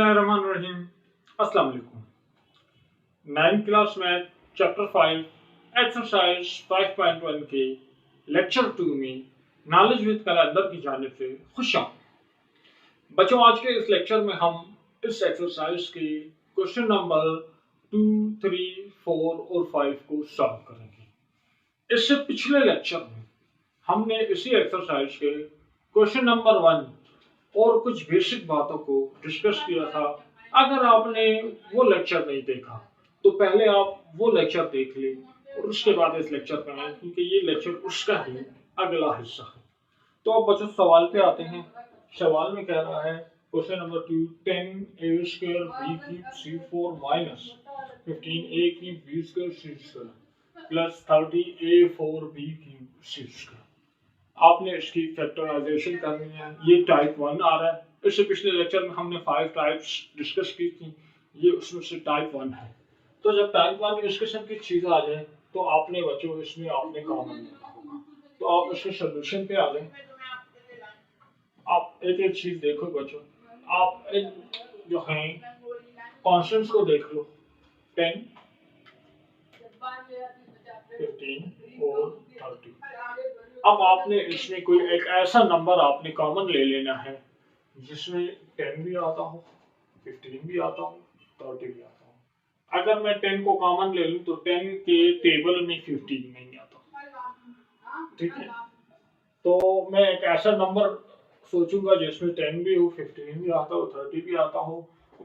बिस्मिल्लाहिर्रहमानिर्रहीम। अस्सलाम वालेकुम। 9th class math chapter 5 exercise 5.1 के लेक्चर 2 में नॉलेज विद कैलेंडर की जानिब से खुशामदीद। बच्चों, आज के इस लेक्चर में हम इस एक्सरसाइज के क्वेश्चन नंबर 2, 3, 4 और 5 को सॉल्व करेंगे। इससे पिछले लेक्चर में हमने इसी एक्सरसाइज के क्वेश्चन नंबर 1 और कुछ बेसिक बातों को डिस्कस किया था। अगर आपने वो लेक्चर नहीं देखा तो पहले आप वो लेक्चर देख लें और उसके बाद इस लेक्चर पर आए, क्योंकि ये लेक्चर उसका ही अगला हिस्सा है। तो अब बच्चों सवाल पे आते हैं। सवाल में कह रहा है question number 2, 10a² b³ c4 minus 15a³ b² c² plus 30a4 b³ c²। आपने इसकी फैक्टराइजेशन करनी है। ये टाइप 1 आ रहा है। इससे पिछले लेक्चर में हमने 5 टाइप्स डिस्कस की थी, ये उसमें से टाइप 1 है। तो जब टाइप 1 इस किस्म की चीज आ जाए तो आपने बच्चों इसमें आपने कॉमन लेना होगा। तो आप इसके सोल्यूशन पे आ जाए। आप एक एक चीज देखो बच्चों, आप जो है कॉन्स्टेंट्स को देख लो, 10, 15 और 30। अब आपने इसमें कोई एक ऐसा नंबर आपने कॉमन ले लेना है जिसमें 10 भी आता हो, 15 भी आता हो, 30 भी आता हो। अगर मैं 10 को कॉमन ले लूं तो 10 के टेबल में 15 नहीं आता, ठीक है। तो मैं एक ऐसा नंबर सोचूंगा जिसमें 10 भी हो, 15 भी आता हो, 30 भी आता हो,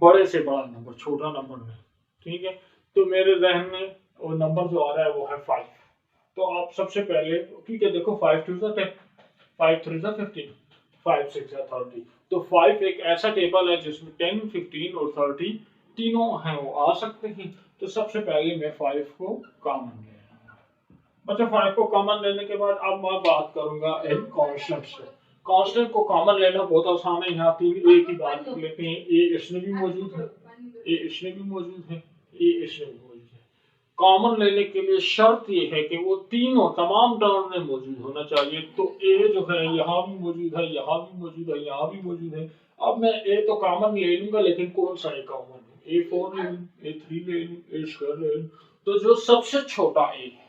बड़े से बड़ा नंबर, छोटा नंबर नहीं, ठीक है। तो मेरे जहन में वो नंबर जो आ रहा है वो है 5। तो आप सबसे पहले, ठीक है, देखो 5 2 10, 5 3 15, 5 6 30। तो 5 एक ऐसा टेबल है जिसमें 10, 15 और 30 तीनों हैं, वो आ सकते हैं। तो सबसे पहले मैं 5 को कॉमन ले लूंगा। मतलब 5 को कॉमन लेने के बाद अब मैं बात करूंगा इन कांस्टेंट से। कांस्टेंट को कॉमन लेना बहुत आसान है। यहाँ 3a की बात कर लेते हैं। ए इसमें भी मौजूद है, ए इसमें भी मौजूद है, ए इसमें भी मौजूद है। कॉमन लेने के लिए शर्त ये है कि वो तीनों तमाम टर्म में मौजूद होना चाहिए। तो ए जो है यहाँ भी मौजूद है, यहाँ भी मौजूद है, यहाँ भी मौजूद है। अब मैं ए तो कॉमन ले लूंगा, लेकिन कौन सा ए कॉमन है? A4 ले लूं, A3 ले लूं, A² ले लूं। तो जो सबसे छोटा ए है,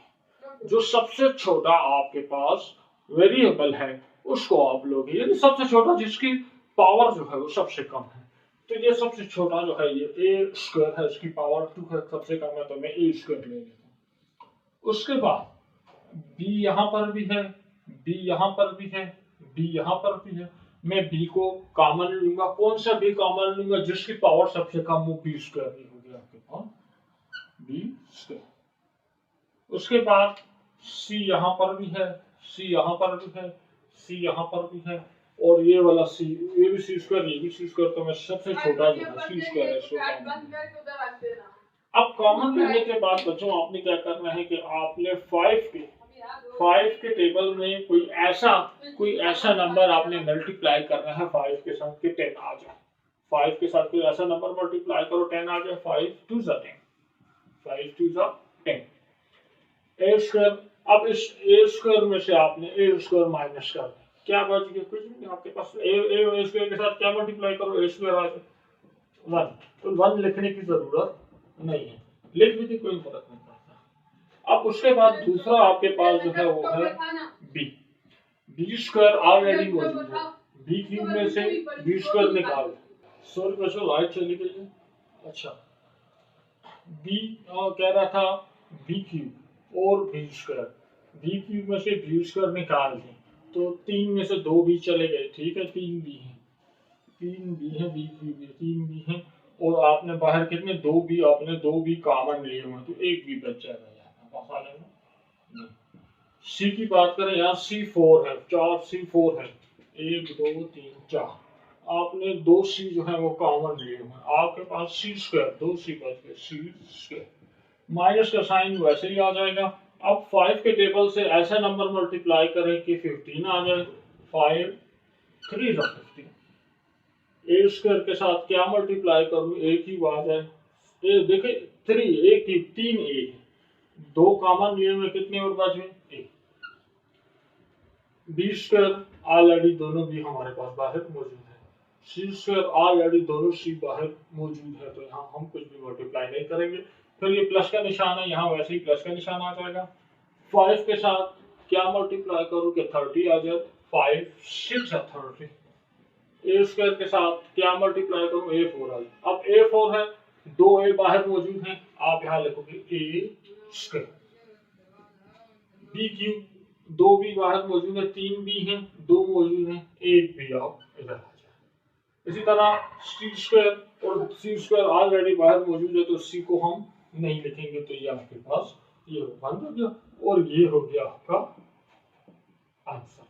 जो सबसे छोटा आपके पास वेरिएबल है उसको आप लोगे, यानी सबसे छोटा जिसकी पावर जो है वो सबसे कम है। तो ये सबसे छोटा जो है ये A² है, इसकी पावर 2 है, सबसे कम है, तो मैं A² ले लेता हूँ। उसके बाद B यहाँ पर भी है, B यहाँ पर भी है, B यहाँ पर भी है। मैं B को कॉमन लूंगा। कौन सा B कॉमन लूंगा? जिसकी पावर सबसे कम, वो B² ही हो गया आपके पास, B²। उसके बाद C यहाँ पर भी है, C यहाँ पर भी है, C यहाँ पर भी है, और ये वाला C, ये भी C², ये भी C²। तो मैं सबसे छोटा जो है C² है, इसको कॉमन। अब कॉमन लेने के बाद बच्चों आपने क्या करना है कि आपने 5 के टेबल में कोई ऐसा नंबर आपने मल्टीप्लाई करना है 5 के साथ कि 10 आ जाए। 5 के साथ कोई ऐसा नंबर मल्टीप्लाई करो 10 आ जाए। 5 2 10, 5 2 10। A²। अब इस A² में से आपने A² माइनस कर दिया, क्या बच गया? कुछ नहीं। आपके पास A² के साथ क्या मल्टीप्लाई करो? A² आ जाए 1। तो 1 लिखने की जरूरत नहीं है, लिख भी कोई फर्क नहीं पड़ता। अब उसके बाद दूसरा आपके पास जो है वो है B² ऑलरेडी मौजूद है। B³ में से B² निकाल। सॉरी बच्चों, लाइट चली गई है। अच्छा, B कह रहा था B³ और B²। B³ में से B² निकाल दें तो 3 में से 2 B चले गए, ठीक है। 3 B है, 3 B है, B³ में 3 B है, और आपने बाहर कितने 2 B, आपने 2 B कॉमन लिए हुए, तो 1 B बच जाएगा। C की बात करें, यहाँ C4 है, 4 C4 है, 1 2 3 4। आपने 2 C जो है वो कॉमन लिए हुए, आपके पास C² 2 C बच गए, C²। माइनस का साइन वैसे ही आ जाएगा। अब 5 के टेबल से ऐसा नंबर मल्टीप्लाई करें कि 15 आ जाए। 5 3 15। A² के साथ क्या मल्टीप्लाई करूं? A³ आ जाए। देखे 3 A, 2 कॉमन लिए हुए, कितने और बच गए? B² ऑलरेडी दोनों भी हमारे पास बाहर मौजूद है। सी स्क्वायर ऑलरेडी दोनों सी बाहर मौजूद है, तो यहाँ हम कुछ भी मल्टीप्लाई नहीं करेंगे। फिर ये प्लस का निशान है, यहाँ वैसे ही प्लस का निशान आ जाएगा। 5 के साथ क्या मल्टीप्लाई करूँ कि 30 आ जाए, 5 6 है 30। ए स्क्वायर के साथ क्या मल्टीप्लाई करूँ, A4 आ जाए। अब A4 है, दो ए बाहर मौजूद हैं, आप यहाँ लिखोगे ए स्क्वायर। बी क्यूब, दो बी बाहर मौजूद है, तीन बी हैं, दो मौजूद हैं, एक बी आप इधर आ जाए। इसी तरह सी स्क्वायर और सी स्क्वायर ऑलरेडी बाहर मौजूद है, तो सी को हम नहीं लिखेंगे, तो ये आपके पास ये बंद हो गया और ये हो गया आपका आंसर।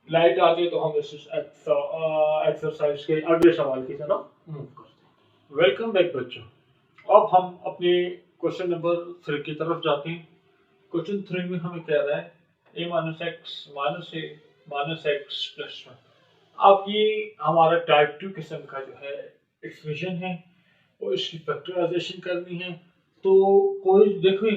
लाइट आ जाए तो हम इस एक्सरसाइज के अगले सवाल की तरफ मूव करते हैं। वेलकम बैक बच्चों, अब हम अपने क्वेश्चन नंबर 3 की तरफ जाते हैं। क्वेश्चन 3 में हमें कह रहा है a minus x minus A minus x plus 1। अब ये हमारा टाइप 2 किस्म का जो है एक्सप्रेशन है और इसकी फैक्टराइजेशन करनी है। तो कोई देखो,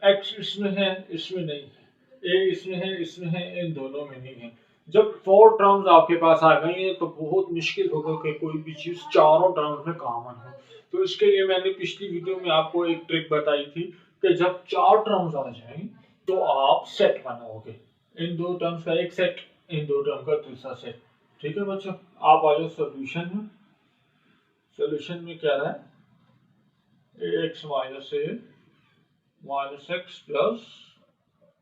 एक्स इसमें है, इसमें नहीं है, ए इसमें है, इसमें है, इन दोनों में नहीं है। जब 4 टर्म्स आपके पास आ गई हैं तो बहुत मुश्किल होगा कि कोई भी चीज चारों टर्म्स में कॉमन हो। तो इसके लिए मैंने पिछली वीडियो में आपको एक ट्रिक बताई थी कि जब 4 टर्म्स आ जाएं तो आप सेट बनाओगे, इन दो टर्म्स का एक सेट, इन दो टर्म का दूसरा सेट। ठीक है बच्चों, आप आ जाओ सोल्यूशन में। सोल्यूशन में क्या रहा है, एक्स माइनस ए माइनस एक्स प्लस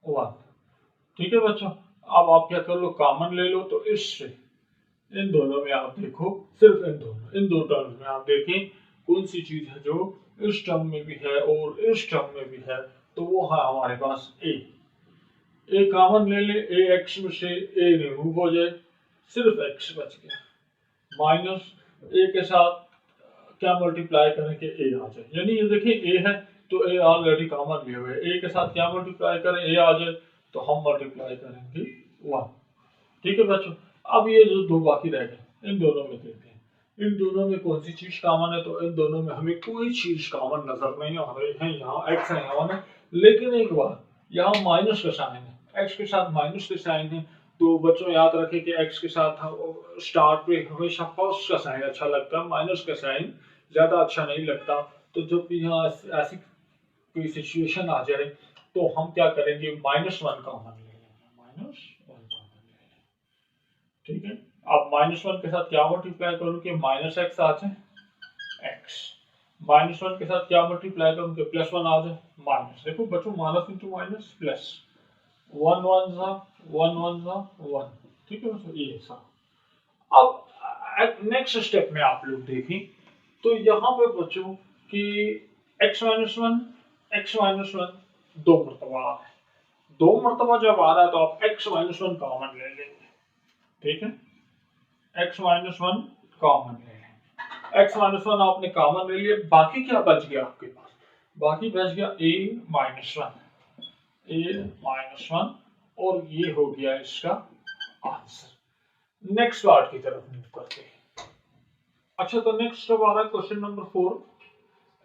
1। ठीक है बच्चों, अब आप क्या कर लो, कॉमन ले लो। तो इससे इन दोनों में आप देखो, सिर्फ इन दो टर्म्स में आप देखें कौन सी चीज है जो इस टर्म में भी है और इस टर्म में भी है। तो वो है हमारे पास ए कॉमन ले ले, ए एक्स में से ए रिमूव हो जाए, सिर्फ एक्स बच गया। माइनस ए के साथ क्या मल्टीप्लाई करें कि ए आ जाए, यानी ये देखिए ए है तो ए ऑलरेडी कॉमन लिए हुए, ए के साथ क्या मल्टीप्लाई करें, ए आ जाए, तो हम मल्टीप्लाई करेंगे 1। ठीक है बच्चों, अब ये जो दो बाकी रह गए इन दोनों में देखते हैं, इन दोनों में कौन सी चीज कॉमन है। तो इन दोनों में हमें कोई चीज कॉमन नजर नहीं आ रही है। यहाँ एक्स है, यहाँ है, लेकिन एक बार यहाँ माइनस का साइन है, एक्स के साथ माइनस का साइन है। तो बच्चों याद रखें कि एक्स के साथ स्टार्ट पे हमेशा प्लस का साइन अच्छा लगता है, माइनस का साइन ज्यादा अच्छा नहीं लगता। तो जब भी यहाँ ऐसी कोई सिचुएशन आ जाए तो हम क्या करेंगे, -1 कॉमन ले लेंगे, -1 कॉमन ले लेंगे। ठीक है, अब -1 के साथ क्या मल्टीप्लाई करूँ कि माइनस एक्स आ जाए एक्स, -1 के साथ क्या मल्टीप्लाई करूँ कि +1 आ जाए माइनस। देखो बच्चों, माइनस इंटू माइनस प्लस, 1 1 सा 1 1 सा 1। ठीक है बच्चों, ये सा। अब नेक्स्ट स्टेप में आप लोग देखें तो यहाँ पे बच्चों कि x-1 दो मरतबा आ रहा है, दो मरतबा जब आ रहा है तो आप x-1 कॉमन ले लेंगे। ठीक है, x-1 कॉमन ले लेंगे, x-1 आपने कॉमन ले लिया, बाकी क्या बच गया आपके पास, बाकी बच गया a-1 और ये हो गया इसका आंसर। नेक्स्ट पार्ट की तरफ मूव करते हैं। अच्छा, तो नेक्स्ट अब आ रहा है question number 4,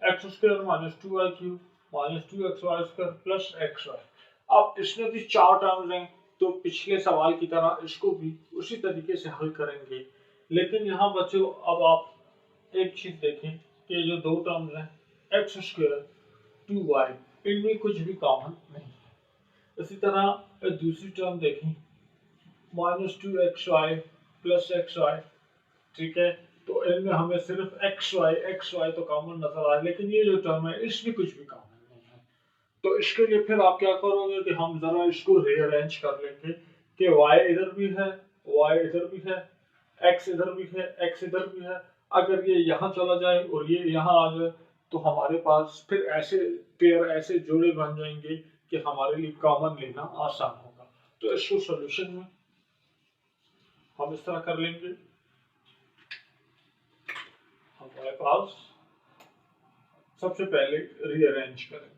x² minus 2y cube minus 2xy square plus xy। अब इसमें भी 4 टर्म्स हैं, तो पिछले सवाल की तरह इसको भी उसी तरीके से हल करेंगे। लेकिन यहाँ बच्चों अब आप एक चीज देखें कि जो दो टर्म्स हैं x² 2y, इनमें कुछ भी कॉमन नहीं है। इसी तरह दूसरी टर्म देखें -2xy प्लस xy। ठीक है, तो इनमें हमें सिर्फ xy तो कॉमन नजर आ रहा है, लेकिन ये जो टर्म है इसमें कुछ भी कॉमन नहीं है। तो इसके लिए फिर आप क्या करोगे कि हम जरा इसको रीअरेंज कर लेंगे कि y इधर भी है, y इधर भी है, x इधर भी है, x इधर भी है। अगर ये यहाँ चला जाए और ये यहाँ आ जाए तो हमारे पास फिर ऐसे पेयर, ऐसे जोड़े बन जाएंगे कि हमारे लिए कॉमन लेना आसान होगा। तो इसको सोल्यूशन में हम इस तरह कर लेंगे, हमारे पास सबसे पहले रीअरेंज करेंगे।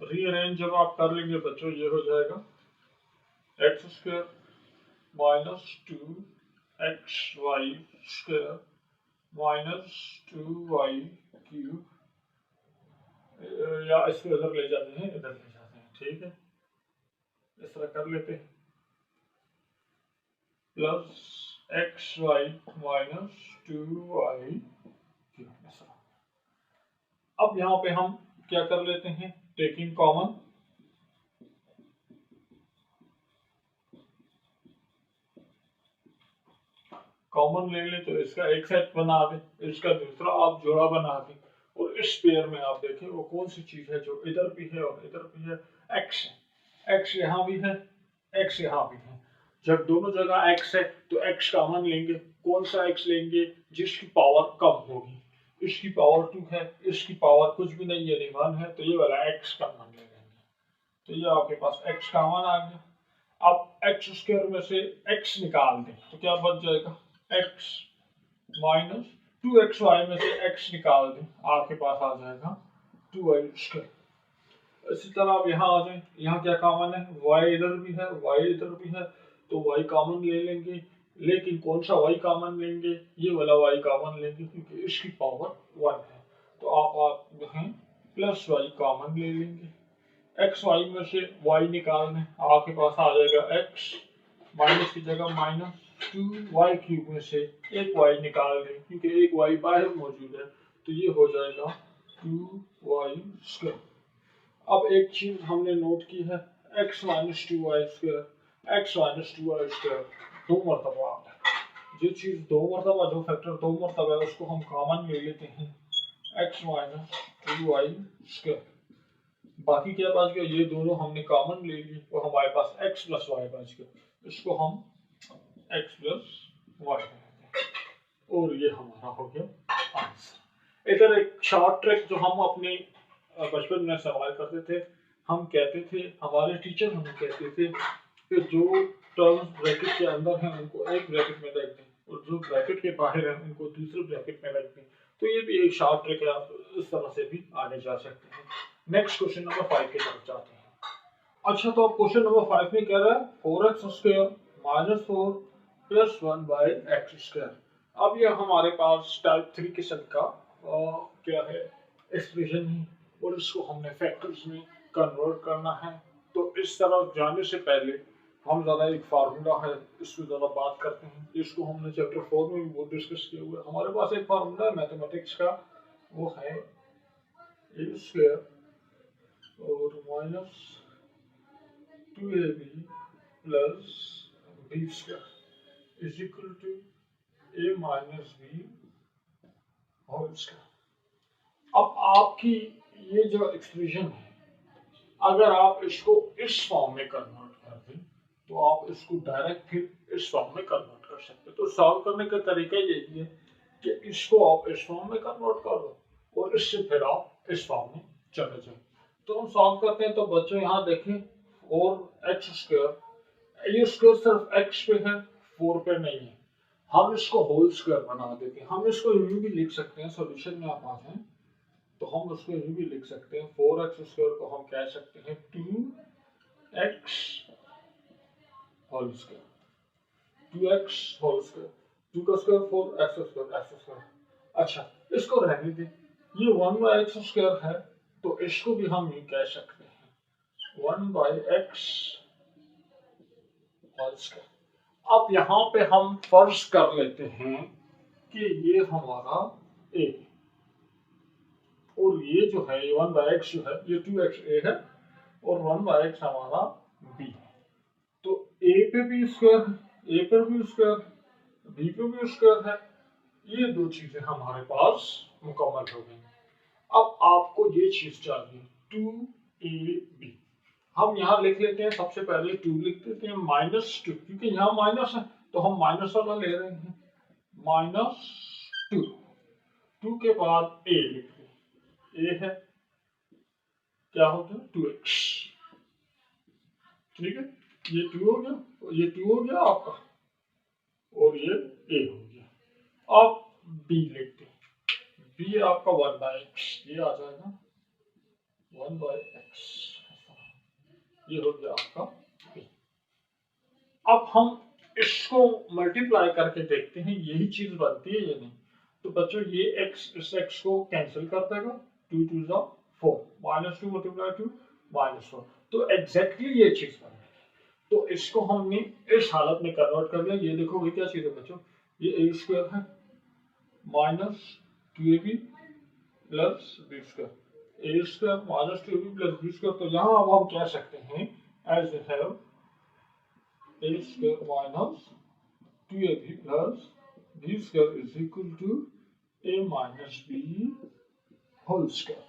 रीअरेंज जब आप कर लेंगे बच्चों, ये हो जाएगा x² minus 2xy square minus 2y cube, या इसको इधर ले जाते हैं, इधर ले जाते हैं। ठीक है, इस तरह कर लेते हैं। Plus X Y minus 2y। अब यहाँ पे हम क्या कर लेते हैं, टेकिंग कॉमन, कॉमन ले ले तो इसका एक सेट बना दे, इसका दूसरा आप जोड़ा बना दे, और इस पेयर में आप देखें वो कौन सी चीज है जो इधर भी है और इधर भी है, एक्स है, एक्स यहाँ भी है, एक्स यहाँ भी है। जब दोनों जगह एक्स है तो एक्स कॉमन लेंगे, कौन सा एक्स लेंगे, जिसकी पावर कम होगी, इसकी पावर 2 है, इसकी पावर कुछ भी नहीं है, 1 है, तो ये वाला एक्स कॉमन ले लेंगे, तो ये आपके पास एक्स कॉमन आ गया। अब एक्स स्क्वायर में से एक्स निकाल दें तो क्या बच जाएगा, एक्स माइनस 2xy में से x निकाल दें, आपके पास आ जाएगा 2y स्क्वायर। इसी तरह आप यहाँ आ जाए, यहाँ क्या कॉमन है, y इधर भी है, y इधर भी है, तो y कॉमन ले लेंगे, लेकिन कौन सा y कॉमन लेंगे, ये वाला y कॉमन लेंगे क्योंकि इसकी पावर 1 है, तो आप यहाँ प्लस y कॉमन ले लेंगे, एक्स वाई में से y निकाल दें, आपके पास आ जाएगा x माइनस की जगह माइनस 2y क्यूब में से एक y निकाल दें क्योंकि एक y बाहर मौजूद है, तो ये हो जाएगा 2y स्क्वायर। अब एक चीज हमने नोट की है, x minus 2y square, x minus 2y square 2 मरतबा आता है, जो चीज 2 मरतबा, जो फैक्टर 2 मरतबा है उसको हम कॉमन ले लेते हैं, x माइनस 2y स्क्वायर। बाकी क्या बच गया, ये दोनों हमने कॉमन ले ली और हमारे पास x प्लस वाई बच गया, इसको हम x प्लस वाई और ये हमारा हो गया आंसर। इधर एक शॉर्ट ट्रिक जो हम अपने बचपन में इस्तेमाल करते थे, हम कहते थे, हमारे टीचर हमें कहते थे कि जो टर्म्स ब्रैकेट के अंदर हैं उनको एक ब्रैकेट में रख दें और जो ब्रैकेट के बाहर हैं उनको दूसरे ब्रैकेट में रख दें, तो ये भी एक शॉर्ट ट्रिक है, आप इस तरह से भी आगे जा सकते हैं। नेक्स्ट क्वेश्चन नंबर 5 की तरफ जाते हैं। अच्छा, तो अब क्वेश्चन नंबर 5 में कह रहा है 4x square minus 4 plus 1 by x square. अब ये हमारे पास टाइप 3 किस्म का क्या है एक्सप्रेशन है और इसको हमने फैक्टर्स में कन्वर्ट करना है। तो इस तरफ जाने से पहले हम ज़रा एक फार्मूला है इसको ज़रा बात करते हैं, इसको हमने चैप्टर 4 में भी बहुत डिस्कस किया हुआ है। हमारे पास एक फार्मूला है मैथमेटिक्स का, वो है ए स्क्वायर और minus 2ab plus B square is equal to a minus B whole square. अब आपकी ये जो एक्सप्रेशन है, अगर आप इसको इस फॉर्म में कन्वर्ट कर दें तो आप इसको डायरेक्ट फिर इस फॉर्म में कन्वर्ट कर सकते हैं। तो सॉल्व करने का तरीका यही है कि इसको आप इस फॉर्म में कन्वर्ट कर दो और इससे फिर आप इस फॉर्म में चले जाए। तो हम सॉल्व करते हैं, तो बच्चों यहाँ देखें, और एक्स स्क्वायर, ये स्क्वायर सिर्फ एक्स पे है, 4 पे नहीं है, हम इसको होल स्क्वायर बना देते हैं। हम इसको यूं भी लिख सकते हैं, सॉल्यूशन में आप आ जाएं तो हम उसको यूं भी लिख सकते हैं, 4x स्क्वायर को हम कह सकते हैं 2x whole square, 2x whole square, 2 का square 4, x square, x square. अच्छा, इसको रहने दें, ये 1 बाई एक्स स्क्वायर है, तो इसको भी हम यूं कह सकते हैं 1 बाई एक्स होल स्क्वायर। अब यहाँ पे हम फर्ज कर लेते हैं कि ये हमारा a और ये जो है 1 बाई एक्स जो है ये 2x a है और 1 बाई एक्स हमारा b है। तो a पे भी स्क्वायर है, a पर भी स्क्वायर है, b पे भी स्क्वायर है, ये दो चीजें हमारे पास मुकम्मल हो गई। अब आपको ये चीज चाहिए 2ab, हम यहाँ लिख लेते हैं, सबसे पहले 2 लिख देते हैं माइनस 2, क्योंकि यहाँ माइनस है तो हम माइनस वाला ले रहे हैं, माइनस 2, 2 के बाद a लिख दें, a है क्या हो गया 2x, ठीक है, ये 2 हो गया, ये 2 हो गया आपका और ये a हो गया। अब b लिखते हैं, b आपका 1 बाई एक्स, ये आ जाएगा 1 बाई एक्स, ये हो गया आपका b। अब हम इसको मल्टीप्लाई करके देखते हैं यही चीज बनती है या नहीं। तो बच्चों ये x इस x को कैंसिल कर देगा, 2 2 4, -2 × 2 -4, तो एग्जैक्टली ये चीज बनेगी। तो इसको हमने इस हालत में कन्वर्ट कर लिया। ये देखो ये क्या चीज़ है बच्चों, ये ए स्क्वायर है minus 2ab plus B square, A square minus 2ab plus B square. तो यहाँ अब हम कह सकते हैं as we have A square minus 2ab plus B square is equal to a minus B whole square.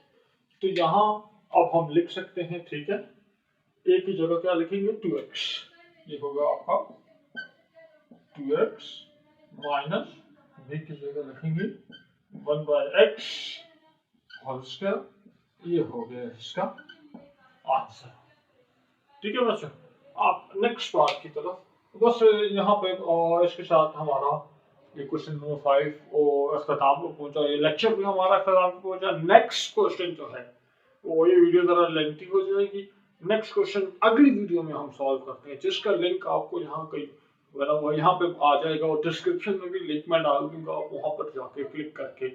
तो यहाँ अब हम लिख सकते हैं, ठीक है, a की जगह क्या लिखेंगे 2x, ये होगा आपका 2x माइनस b की जगह लिखेंगे 1/x होल स्क्वायर, ये हो गया इसका आंसर। ठीक है बच्चों, आप नेक्स्ट पार्ट की तरफ, बस यहाँ पे इसके साथ हमारा ये क्वेश्चन नंबर 5 और अख्ताम को पहुंचा, ये लेक्चर भी हमारा अख्ताम को पहुंचा। नेक्स्ट क्वेश्चन जो है वो, ये वीडियो जरा लेंथी हो जाएगी, नेक्स्ट क्वेश्चन अगली वीडियो में हम सॉल्व करते हैं, जिसका लिंक आपको यहाँ कहीं यहाँ पे आ जाएगा और डिस्क्रिप्शन में भी लिंक मैं डाल दूंगा, आप वहाँ पर जाके क्लिक करके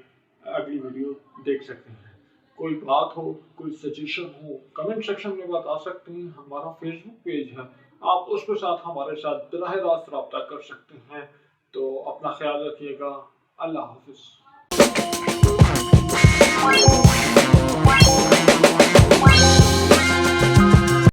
अगली वीडियो देख सकते हैं। कोई बात हो, कोई सजेशन हो, कमेंट सेक्शन में बता सकते हैं। हमारा फेसबुक पेज है, आप उसके साथ हमारे साथ बराह रास्त रब्ता कर सकते हैं। तो अपना ख्याल रखिएगा, अल्लाह हाफिज।